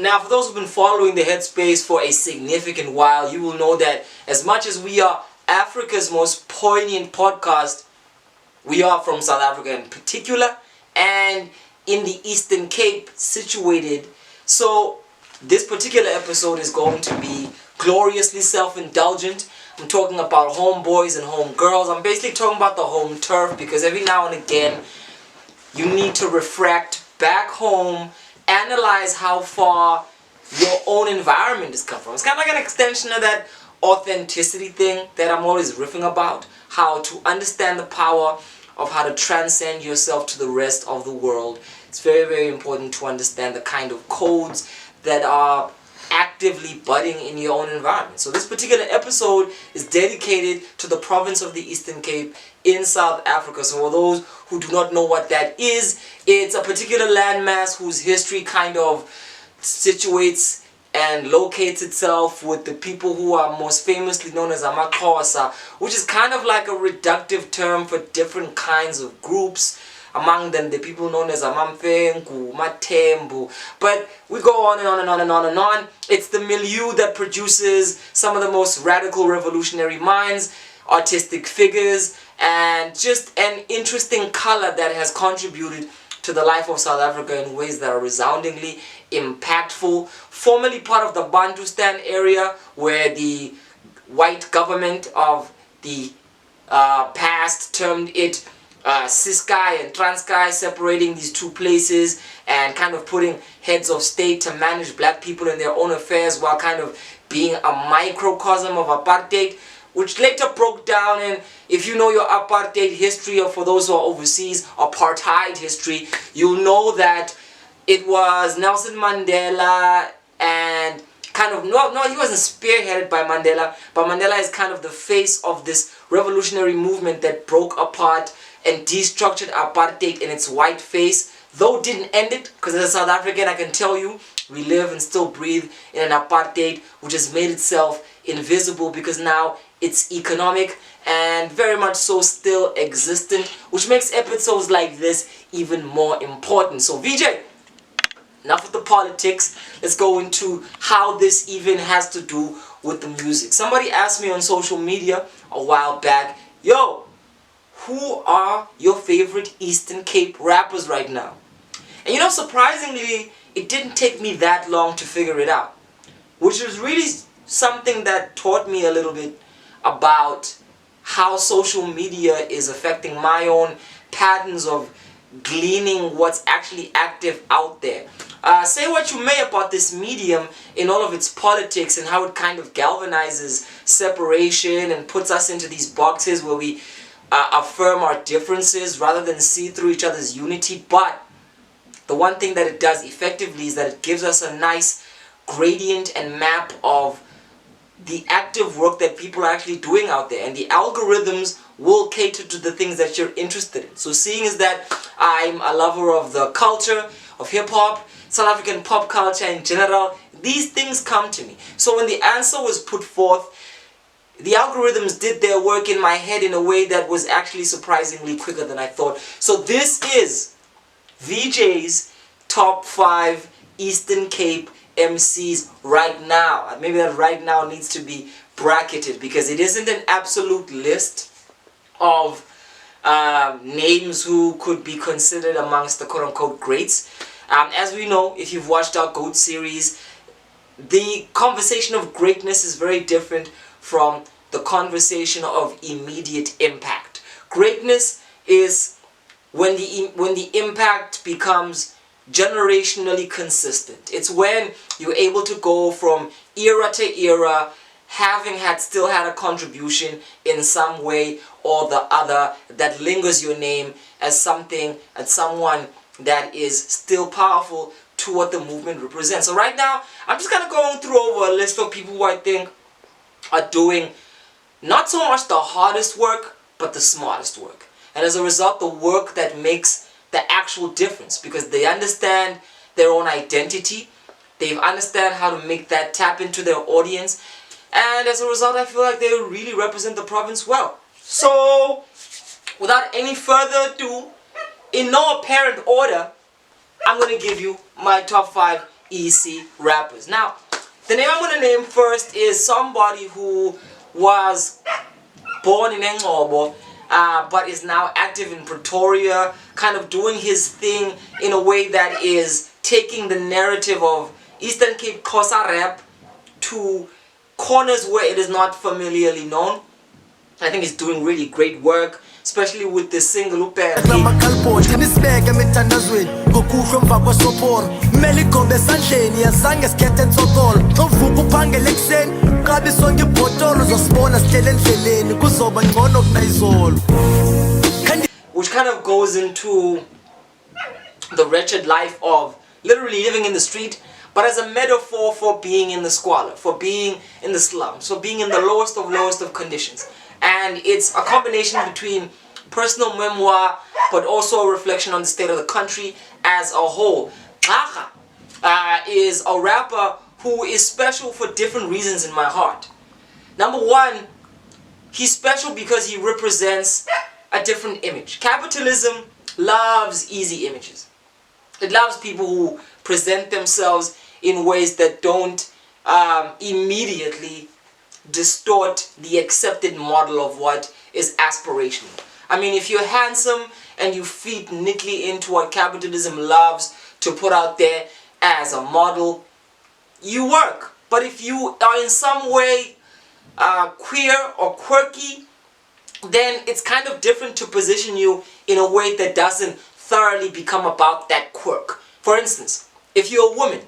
Now, for those who've been following the Headspace for a significant while, you will know that as much as we are Africa's most poignant podcast, we are from South Africa in particular, and in the Eastern Cape situated. So this particular episode is going to be gloriously self-indulgent. I'm talking about homeboys and homegirls. I'm basically talking about the home turf, because every now and again you need to refract back home, analyze how far your own environment has come from. It's kind of like an extension of that authenticity thing that I'm always riffing about, how to understand the power of how to transcend yourself to the rest of the world. It's very, very important to understand the kind of codes that are actively budding in your own environment. So this particular episode is dedicated to the province of the Eastern Cape in South Africa. So for those who do not know what that is, it's a particular landmass whose history kind of situates and locates itself with the people who are most famously known as amaXhosa, which is kind of like a reductive term for different kinds of groups. Among them, the people known as Amamfengu, Matembu. But we go on and on and on and on and on. It's the milieu that produces some of the most radical revolutionary minds, artistic figures, and just an interesting color that has contributed to the life of South Africa in ways that are resoundingly impactful. Formerly part of the Bantustan area, where the white government of the past termed it Ciskei and Transkei, separating these two places and kind of putting heads of state to manage black people in their own affairs, while kind of being a microcosm of apartheid, which later broke down. And if you know your apartheid history, or for those who are overseas, apartheid history, you'll know that it was Nelson Mandela and kind of, no, he wasn't spearheaded by Mandela, but Mandela is kind of the face of this revolutionary movement that broke apart and destructured apartheid in its white face, though didn't end it, because as a South African I can tell you, we live and still breathe in an apartheid which has made itself invisible, because now it's economic and very much so still existent, which makes episodes like this even more important. So VJ, enough of the politics, let's go into how this even has to do with the music. Somebody asked me on social media a while back, yo, who are your favorite Eastern Cape rappers right now? And you know, surprisingly, it didn't take me that long to figure it out, which was really something that taught me a little bit about how social media is affecting my own patterns of gleaning what's actually active out there. Say what you may about this medium in all of its politics and how it kind of galvanizes separation and puts us into these boxes where we affirm our differences rather than see through each other's unity. But the one thing that it does effectively is that it gives us a nice gradient and map of the active work that people are actually doing out there, and the algorithms will cater to the things that you're interested in. So seeing as that I'm a lover of the culture, of hip-hop, South African pop culture in general, these things come to me. So when the answer was put forth, the algorithms did their work in my head in a way that was actually surprisingly quicker than I thought. So this is VJ's top 5 Eastern Cape MCs right now. Maybe that right now needs to be bracketed, because it isn't an absolute list of names who could be considered amongst the quote-unquote greats. As we know, if you've watched our GOAT series, the conversation of greatness is very different from the conversation of immediate impact. Greatness is when the impact becomes generationally consistent. It's when you're able to go from era to era, having still had a contribution in some way or the other that lingers your name as something and someone that is still powerful to what the movement represents. So right now, I'm just kind of going through over a list of people who I think are doing not so much the hardest work, but the smartest work. And as a result, the work that makes the actual difference, because they understand their own identity, they understand how to make that tap into their audience, and as a result, I feel like they really represent the province well. So, without any further ado, in no apparent order, I'm going to give you my top 5 easy rappers. Now, the name I'm going to name first is somebody who was born in Engcobo, but is now active in Pretoria, kind of doing his thing in a way that is taking the narrative of Eastern Cape Xhosa rap to corners where it is not familiarly known. I think he's doing really great work, especially with the single which kind of goes into the wretched life of literally living in the street, but as a metaphor for being in the squalor, for being in the slums, for being in the lowest of conditions. And it's a combination between personal memoir, but also a reflection on the state of the country as a whole. Gxarha is a rapper who is special for different reasons in my heart. Number one, he's special because he represents a different image. Capitalism loves easy images. It loves people who present themselves in ways that don't immediately distort the accepted model of what is aspirational. I mean, if you're handsome and you fit neatly into what capitalism loves to put out there as a model, you work. But if you are in some way queer or quirky, then it's kind of different to position you in a way that doesn't thoroughly become about that quirk. For instance, if you're a woman,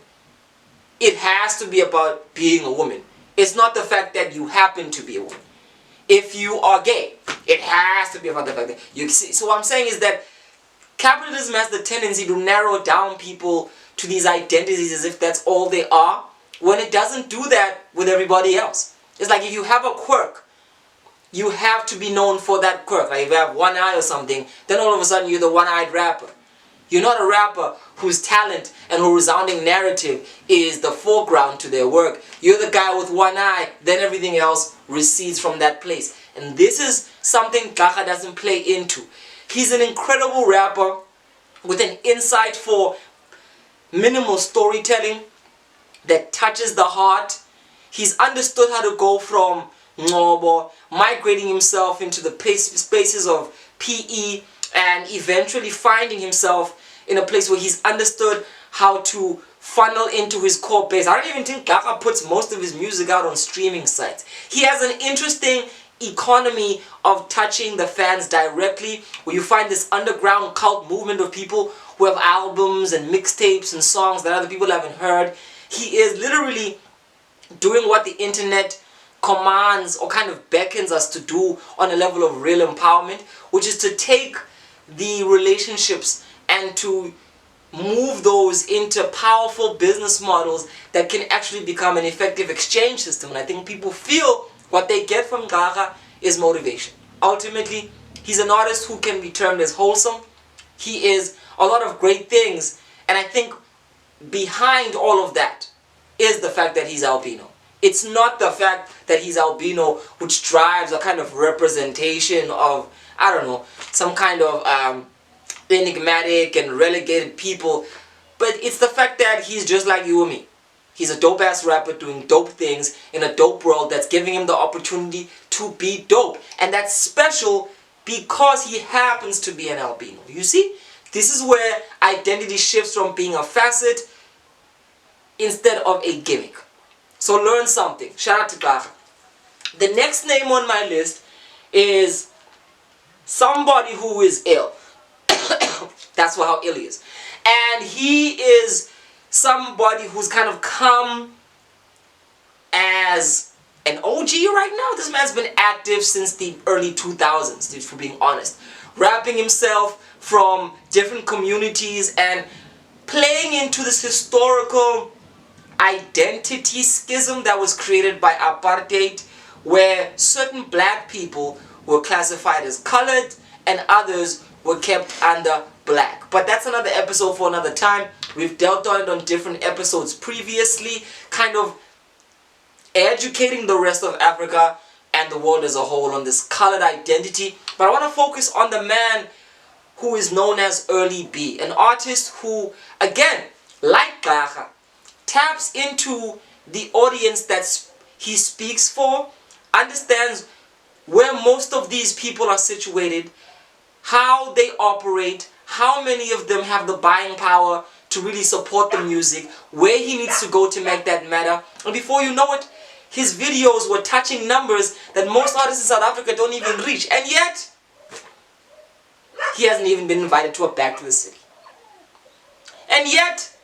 it has to be about being a woman. It's not the fact that you happen to be a woman. If you are gay, it has to be about the fact that you see. So what I'm saying is that capitalism has the tendency to narrow down people to these identities as if that's all they are, when it doesn't do that with everybody else. It's like if you have a quirk, you have to be known for that quirk. Like if you have one eye or something, then all of a sudden you're the one-eyed rapper. You're not a rapper whose talent and whose resounding narrative is the foreground to their work. You're the guy with one eye, then everything else recedes from that place. And this is something Gxarha doesn't play into. He's an incredible rapper with an insight for minimal storytelling that touches the heart. He's understood how to go from Ngcobo, migrating himself into the spaces of PE, and eventually finding himself in a place where he's understood how to funnel into his core base. I don't even think Gxarha puts most of his music out on streaming sites. He has an interesting economy of touching the fans directly, where you find this underground cult movement of people who have albums and mixtapes and songs that other people haven't heard. He is literally doing what the internet commands or kind of beckons us to do on a level of real empowerment, which is to take the relationships and to move those into powerful business models that can actually become an effective exchange system. And I think people feel what they get from Gxarha is motivation. Ultimately, he's an artist who can be termed as wholesome. He is a lot of great things, and I think behind all of that is the fact that he's albino. It's not the fact that he's albino which drives a kind of representation of, I don't know, some kind of enigmatic and relegated people, but it's the fact that he's just like you and me. He's a dope ass rapper doing dope things in a dope world that's giving him the opportunity to be dope, and that's special because he happens to be an albino. You see, this is where identity shifts from being a facet instead of a gimmick. So learn something. Shout out to Gxarha. The next name on my list is somebody who is ill. That's how ill he is. And he is somebody who's kind of come as an OG right now. This man's been active since the early 2000s, if we're being honest. Rapping himself from different communities and playing into this historical identity schism that was created by apartheid, where certain black people were classified as colored and others were kept under black. But that's another episode for another time. We've dealt on it on different episodes previously, kind of educating the rest of Africa and the world as a whole on this colored identity. But I want to focus on the man who is known as Early B, an artist who, again, like Gxarha, taps into the audience that he speaks for, understands where most of these people are situated, how they operate, how many of them have the buying power to really support the music, where he needs to go to make that matter. And before you know it, his videos were touching numbers that most artists in South Africa don't even reach. And yet, he hasn't even been invited to a Back to the City. And yet,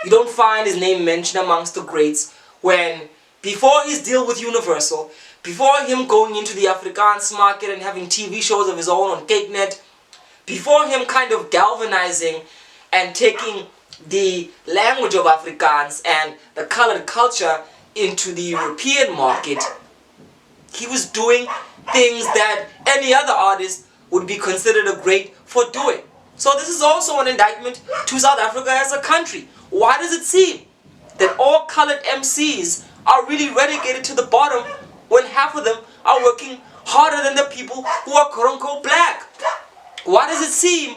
you don't find his name mentioned amongst the greats when, before his deal with Universal, before him going into the Afrikaans market and having TV shows of his own on CakeNet, before him kind of galvanizing and taking the language of Afrikaans and the colored culture into the European market, he was doing things that any other artist would be considered a great for doing. So this is also an indictment to South Africa as a country. Why does it seem that all colored MCs are really relegated to the bottom when half of them are working harder than the people who are quote-unquote black? Why does it seem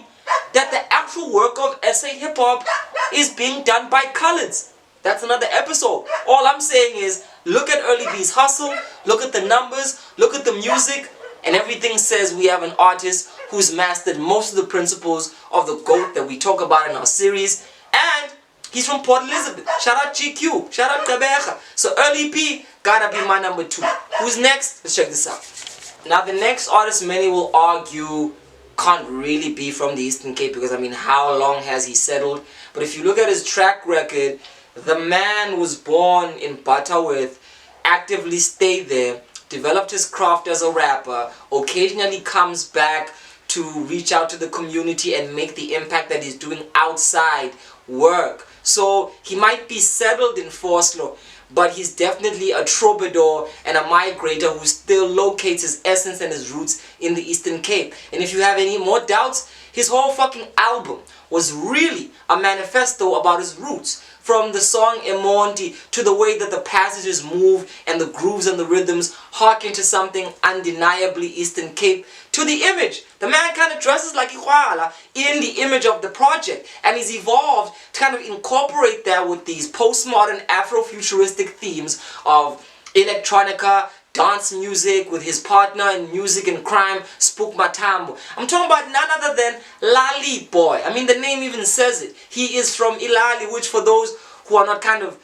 that the actual work of SA hip-hop is being done by coloreds? That's another episode. All I'm saying is, look at Early B's hustle, look at the numbers, look at the music, and everything says we have an artist who's mastered most of the principles of the GOAT that we talk about in our series. And he's from Port Elizabeth. Shout out GQ. Shout out Gxarha. So Early B gotta be my number 2. Who's next? Let's check this out. Now the next artist, many will argue, can't really be from the Eastern Cape, because I mean, how long has he settled? But if you look at his track record, the man was born in Butterworth, actively stayed there, developed his craft as a rapper, occasionally comes back to reach out to the community and make the impact that he's doing outside work. So he might be settled in Vosloo, but he's definitely a troubadour and a migrator who still locates his essence and his roots in the Eastern Cape. And if you have any more doubts, his whole fucking album was really a manifesto about his roots. From the song Emonti to the way that the passages move and the grooves and the rhythms harken to something undeniably Eastern Cape, to the image. The man kind of dresses like Gxarha in the image of the project, and he's evolved to kind of incorporate that with these postmodern Afrofuturistic themes of electronica, dance music, with his partner in music and crime, Spook Matambo. I'm talking about none other than Laliboi. I mean, the name even says it. He is from Ilali, which for those who are not kind of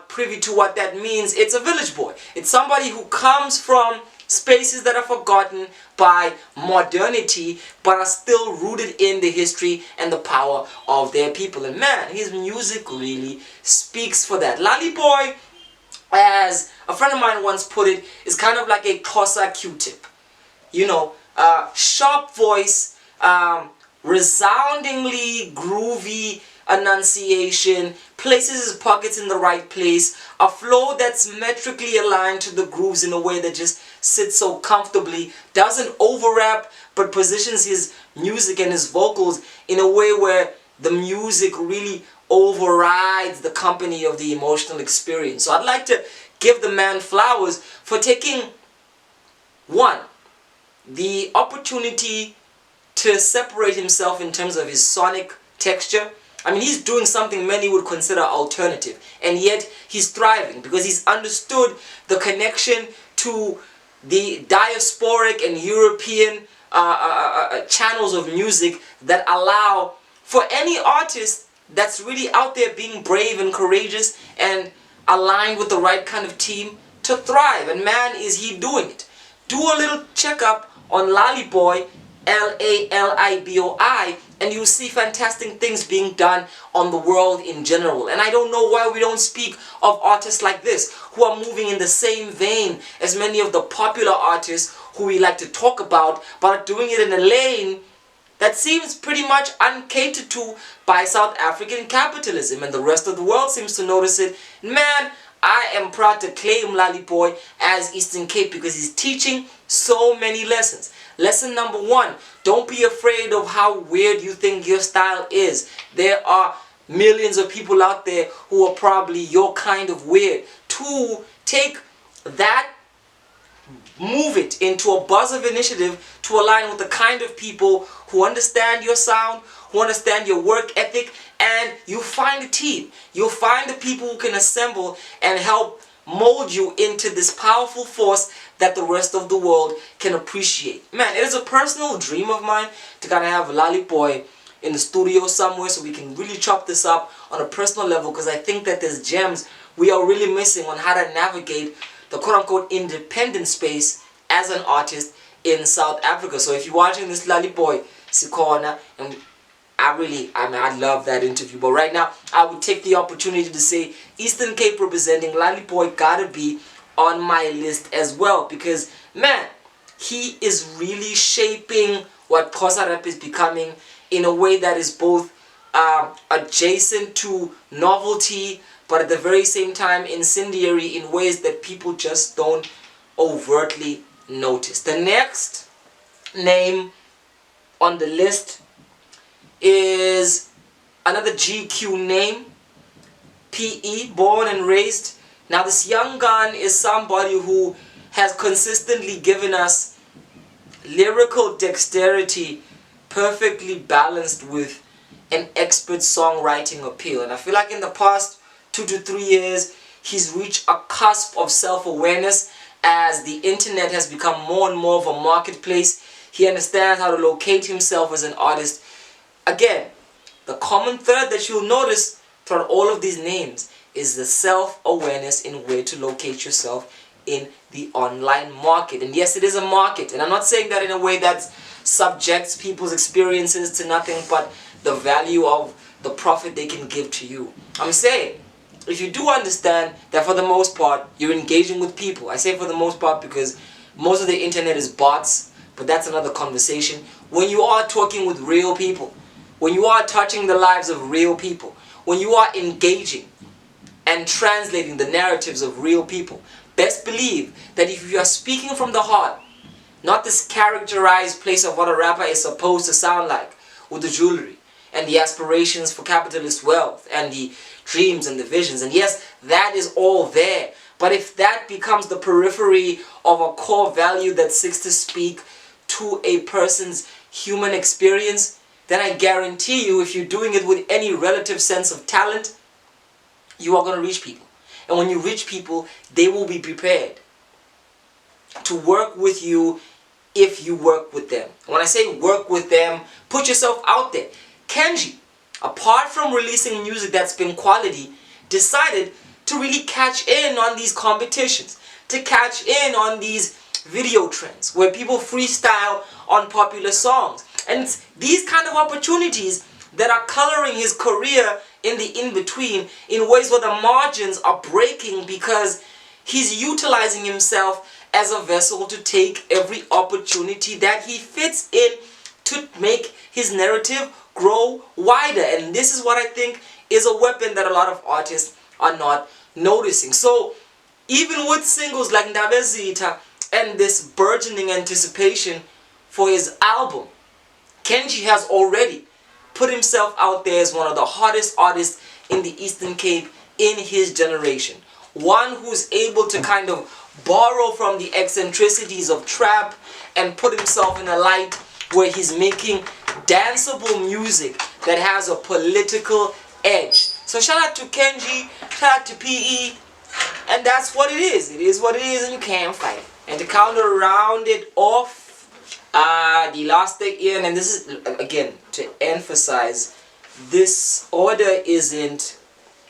privy to what that means, it's a village boy. It's somebody who comes from spaces that are forgotten by modernity, but are still rooted in the history and the power of their people. And man, his music really speaks for that. Laliboi, as a friend of mine once put it, is kind of like a Xhosa Q-tip. You know, sharp voice, resoundingly groovy enunciation, places his pockets in the right place, a flow that's metrically aligned to the grooves in a way that just sits so comfortably, doesn't overrap, but positions his music and his vocals in a way where the music really overrides the company of the emotional experience. So I'd like to give the man flowers for taking, one, the opportunity to separate himself in terms of his sonic texture. I mean, he's doing something many would consider alternative, and yet he's thriving because he's understood the connection to the diasporic and European channels of music that allow for any artist that's really out there being brave and courageous and aligned with the right kind of team to thrive. And man, is he doing it. Do a little checkup on Laliboi, Laliboi, and you'll see fantastic things being done on the world in general. And I don't know why we don't speak of artists like this, who are moving in the same vein as many of the popular artists who we like to talk about, but are doing it in a lane that seems pretty much uncatered to by South African capitalism, and the rest of the world seems to notice it. Man, I am proud to claim Laliboi as Eastern Cape because he's teaching so many lessons. Lesson number 1, don't be afraid of how weird you think your style is. There are millions of people out there who are probably your kind of weird. 2, take that, move it into a buzz of initiative to align with the kind of people who understand your sound, who understand your work ethic, and you find a team. You'll find the people who can assemble and help mold you into this powerful force that the rest of the world can appreciate. Man, it is a personal dream of mine to kind of have Laliboi in the studio somewhere so we can really chop this up on a personal level, because I think that there's gems we are really missing on how to navigate the quote-unquote independent space as an artist in South Africa. So if you're watching this, Laliboi Sikona, and I love that interview. But right now, I would take the opportunity to say Eastern Cape representing Laliboi gotta be on my list as well, because man, he is really shaping what Xhosa rap is becoming in a way that is both adjacent to novelty, but at the very same time incendiary in ways that people just don't overtly notice. The next name on the list is another GQ name, PE, born and raised. Now this young gun is somebody who has consistently given us lyrical dexterity perfectly balanced with an expert songwriting appeal. And I feel like in the past 2 to 3 years, he's reached a cusp of self-awareness as the internet has become more and more of a marketplace. He understands how to locate himself as an artist. Again, the common thread that you'll notice throughout all of these names is the self-awareness in where to locate yourself in the online market. And yes, it is a market, and I'm not saying that in a way that subjects people's experiences to nothing but the value of the profit they can give to you. I'm saying, if you do understand that for the most part you're engaging with people, I say for the most part because most of the internet is bots, but that's another conversation. When you are talking with real people, when you are touching the lives of real people, when you are engaging and translating the narratives of real people, best believe that if you are speaking from the heart, not this characterized place of what a rapper is supposed to sound like, with the jewelry and the aspirations for capitalist wealth and the dreams and the visions, and yes, that is all there, but if that becomes the periphery of a core value that seeks to speak to a person's human experience, then I guarantee you, if you're doing it with any relative sense of talent, you are going to reach people. And when you reach people, they will be prepared to work with you if you work with them. When I say work with them, put yourself out there. Kenji, apart from releasing music that's been quality, decided to really catch in on these competitions, to catch in on these video trends where people freestyle on popular songs. And it's these kind of opportunities that are coloring his career in the in-between in ways where the margins are breaking, because he's utilizing himself as a vessel to take every opportunity that he fits in to make his narrative grow wider. And this is what I think is a weapon that a lot of artists are not noticing. So even with singles like Ndabezitha and this burgeoning anticipation for his album, Kenji has already put himself out there as one of the hottest artists in the Eastern Cape in his generation. One who's able to kind of borrow from the eccentricities of trap and put himself in a light where he's making danceable music that has a political edge. So shout out to Kenji, shout out to PE, and that's what it is. It is what it is, and you can't fight it. And to counter round it off, the last thing, Ian, and this is again to emphasize, this order isn't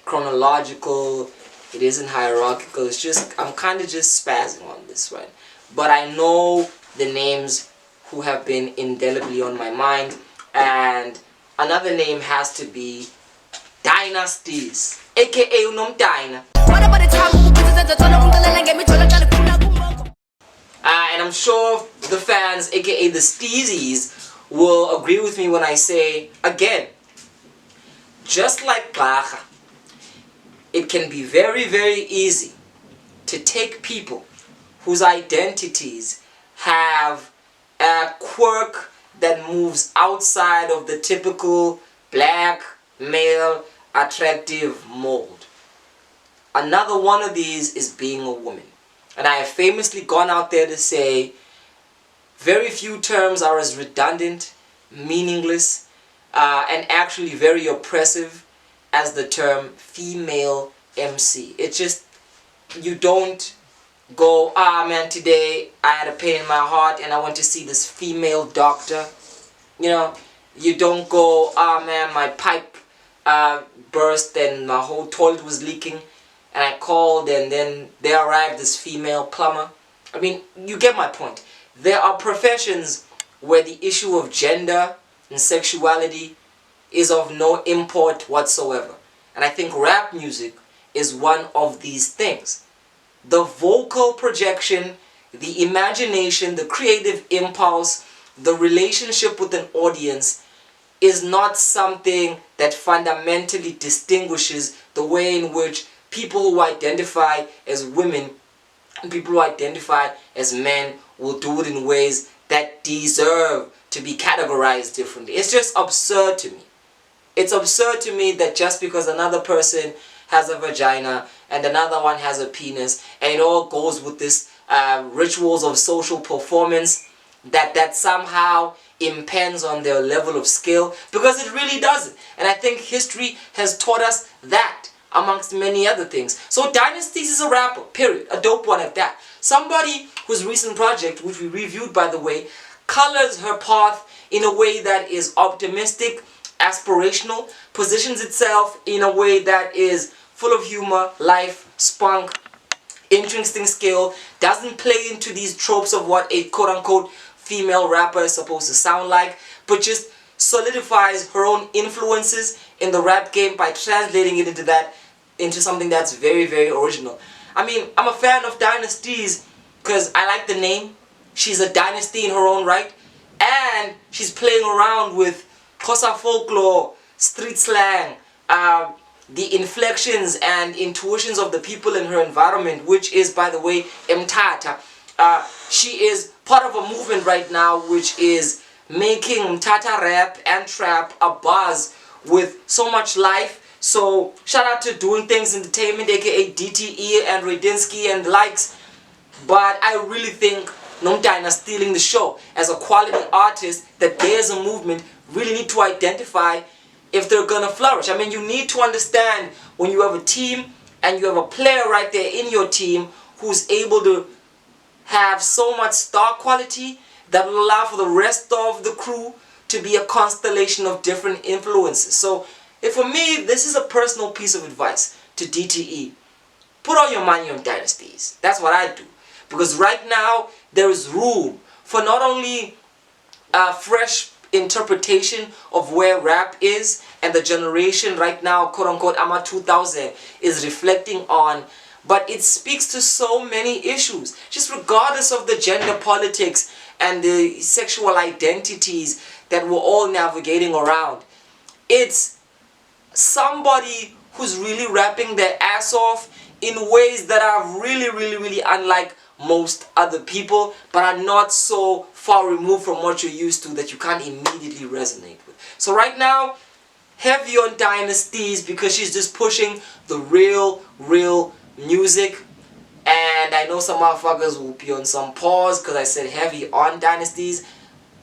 chronological, it isn't hierarchical, it's just, I'm kind of just spazzing on this one. But I know the names who have been indelibly on my mind, and another name has to be Dyna Steeze, aka Nomdyna. And I'm sure the fans, aka the Steezies, will agree with me when I say, again, just like Gxarha, it can be very, very easy to take people whose identities have a quirk that moves outside of the typical black, male, attractive mold. Another one of these is being a woman. And I have famously gone out there to say very few terms are as redundant, meaningless, and actually very oppressive as the term female MC. It's just, you don't go, ah man, today I had a pain in my heart and I went to see this female doctor. You know, you don't go, ah man, my pipe burst and my whole toilet was leaking and I called and then there arrived this female plumber. I mean, you get my point. There are professions where the issue of gender and sexuality is of no import whatsoever. And I think rap music is one of these things. The vocal projection, the imagination, the creative impulse, the relationship with an audience is not something that fundamentally distinguishes the way in which people who identify as women and people who identify as men will do it in ways that deserve to be categorized differently. It's just absurd to me. It's absurd to me that just because another person has a vagina and another one has a penis and it all goes with this rituals of social performance, that somehow impends on their level of skill, because it really doesn't. And I think history has taught us that, amongst many other things. So Dyna Steeze is a rapper, period. A dope one at that. Somebody whose recent project, which we reviewed by the way, colors her path in a way that is optimistic, aspirational, positions itself in a way that is full of humor, life, spunk, interesting skill, doesn't play into these tropes of what a quote-unquote female rapper is supposed to sound like, but just solidifies her own influences in the rap game by translating it into something that's very, very original. I mean, I'm a fan of Dyna Steeze because I like the name. She's a dynasty in her own right, and she's playing around with Xhosa folklore, street slang, the inflections and intuitions of the people in her environment, which is, by the way, Mthatha. She is part of a movement right now which is making Mthatha rap and trap a buzz with so much life. So shout out to Doing Things Entertainment, aka DTE and Radinsky and the likes. But I really think Nomdyna stealing the show as a quality artist that there's a movement really need to identify if they're gonna flourish. I mean, you need to understand when you have a team and you have a player right there in your team who's able to have so much star quality that will allow for the rest of the crew to be a constellation of different influences. So for me, this is a personal piece of advice to DTE. Put all your money on Dyna Steeze. That's what I do. Because right now, there is room for not only a fresh interpretation of where rap is and the generation right now, quote-unquote, AMA 2000, is reflecting on, but it speaks to so many issues, just regardless of the gender politics and the sexual identities that we're all navigating around. It's somebody who's really rapping their ass off in ways that are really, really, really unlike most other people, but are not so far removed from what you're used to that you can't immediately resonate with. So right now, heavy on Dyna Steeze because she's just pushing the real music. And I know some motherfuckers will be on some pause because I said heavy on Dyna Steeze.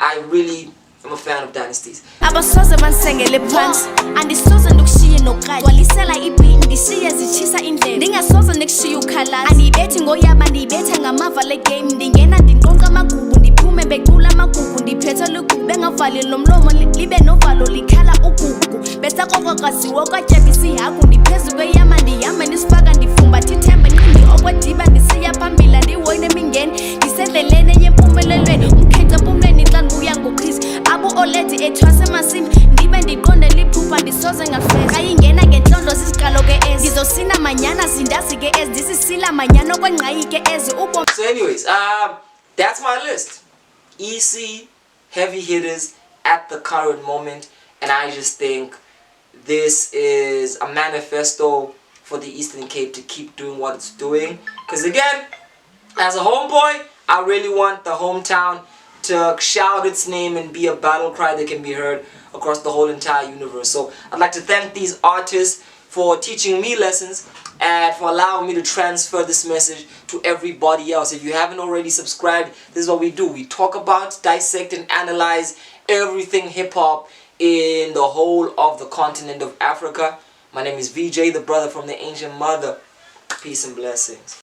I'm a fan of Dyna Steeze. Abasoze bansengele phansi andisoze ndikushiye noqhayi walisela ibhini ndishiye zichisa indlela ndingasoze ndikushiye ukhalazi anibethi ngoyaba ndibethe ngamava le game ndingena ndinqonqa amagugu ndiphume becula amagugu ndiphethe lugugu bengavali lomlomo libe novalo likhala ugugu besaqoqaqasiwe kwatyebisa ihagu ndiphezu kweyama ndiyama ndisifaka ndifumbatha ithemba nqindi okwediba ndisiya phambili ndiwoyine emingeni ndisendleleni yempumelelweni umkhenkce empumlweni xa ndibuya ngoqhisi abu oledi ethwase masimba ndibe ndiqonde liphupha ndisoze ngafeza ayingena ngentlondlo sisiqalo ke ezi ndizosina manyana zindazi ke ezi ndisisila manyana okwengqayi ke ezi ubo. So anyways, that's my list. EC heavy hitters at the current moment, and I just think this is a manifesto for the Eastern Cape to keep doing what it's doing. Because again, as a homeboy, I really want the hometown to shout its name and be a battle cry that can be heard across the whole entire universe. So I'd like to thank these artists for teaching me lessons and for allowing me to transfer this message to everybody else. If you haven't already subscribed, this is what we do. We talk about, dissect and analyze everything hip-hop in the whole of the continent of Africa. My name is VJ, the brother from the ancient mother. Peace and blessings.